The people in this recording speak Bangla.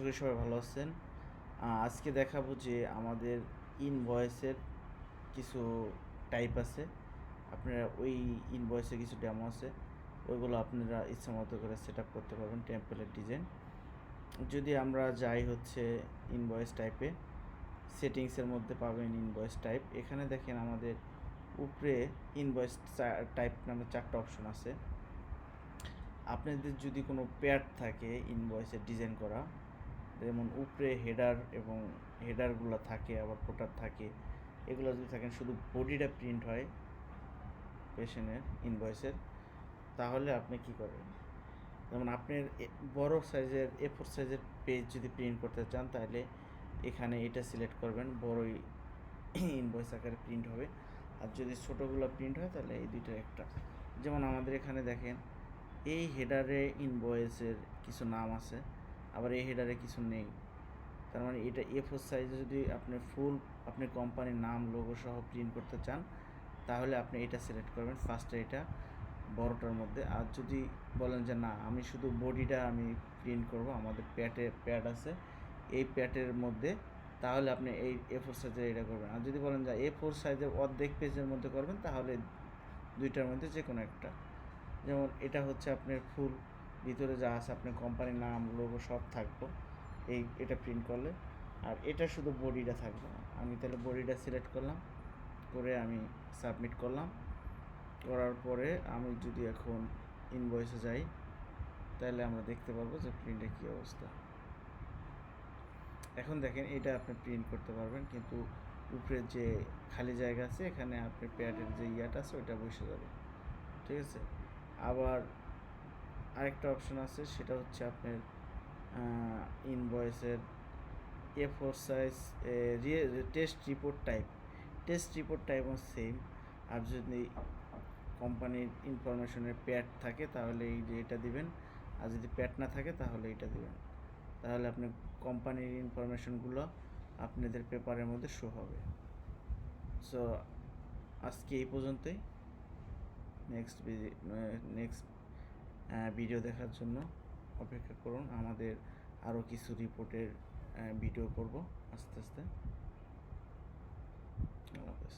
করি সবাই ভালো আছেন। আজকে দেখাবো যে আমাদের ইনভয়েসের কিছু টাইপ আছে। আপনারা ওই ইনভয়েসের কিছু ডেমো আছে, ওইগুলো আপনারা ইচ্ছা মতো করে সেট আপ করতে পারবেন টেমপ্লেট ডিজাইন। যদি আমরা যাই হচ্ছে ইনভয়েস টাইপে, সেটিংসের মধ্যে পাবেন ইনভয়েস টাইপ। এখানে দেখেন আমাদের উপরে ইনভয়েস টাইপ নামে 4টা অপশন আছে। আপনাদের যদি কোনো প্যাড থাকে ইনভয়েসের ডিজাইন করা, যেমন উপরে হেডার এবং হেডারগুলো থাকে, আবার ফুটার থাকে, এগুলো যদি থাকেন শুধু বডিটা প্রিন্ট হয় পেশেন্টের ইনভয়েসের, তাহলে আপনি কি করবেন? যেমন আপনার বড় সাইজের A4 সাইজের পেজ যদি প্রিন্ট করতে চান, তাহলে এখানে এটা সিলেক্ট করবেন, বড়ই ইনভয়েস আকারে প্রিন্ট হবে। আর যদি ছোটোগুলো প্রিন্ট হয় তাহলে এই দুইটার একটা। যেমন আমাদের এখানে দেখেন এই হেডারে ইনভয়েসের কিছু নাম আছে, আবার এই হেডারে কিছু নেই। তার মানে এটা A4 সাইজে যদি আপনি ফুল আপনি কোম্পানির নাম লোগো সহ প্রিন্ট করতে চান, তাহলে আপনি এটা সিলেক্ট করবেন ফার্স্টে, এটা বড়টার মধ্যে। আর যদি বলেন যে না, আমি শুধু বডিটা আমি প্রিন্ট করব, আমাদের প্যাড আছে এই প্যাডের মধ্যে, তাহলে আপনি এই A4 সাইজের এটা করবেন। আর যদি বলেন যে A4 সাইজের অর্ধেক পেজের মধ্যে করবেন, তাহলে দুইটার মধ্যে যে কোনো একটা। যেমন এটা হচ্ছে আপনার ফুল ভিতরে যা আছে আপনার কোম্পানির নাম লোগো সব থাকবো এটা প্রিন্ট করলে। আর এটা শুধু বডিটা থাকবে না। আমি তাহলে বডিটা সিলেক্ট করলাম, করে আমি সাবমিট করলাম। করার পরে আমি যদি এখন ইনভয়েসে যাই, তাহলে আমরা দেখতে পারবো যে প্রিন্টের কী অবস্থা। এখন দেখেন এটা আপনি প্রিন্ট করতে পারবেন, কিন্তু উপরের যে খালি জায়গা আছে এখানে আপনার প্যাডের যে ইয়াটা আছে ওইটা বসে যাবে, ঠিক আছে। আবার আরেকটা অপশন আছে, সেটা হচ্ছে আপনার ইনভয়েসের A4 সাইজ টেস্ট রিপোর্ট টাইপও সেম। আর যদি কোম্পানির ইনফরমেশনের প্যাড থাকে তাহলে এই যে এটা দিবেন, আর যদি প্যাড না থাকে তাহলে এটা দিবেন। তাহলে আপনি কোম্পানির ইনফরমেশনগুলো আপনাদের পেপারের মধ্যে শো হবে। সো আজকে এই পর্যন্তই। নেক্সট ভিডিও দেখার জন্য অপেক্ষা করুন। আমাদের আরও কিছু রিপোর্টের ভিডিও করব আস্তে আস্তে। আল্লাহ হাফেজ।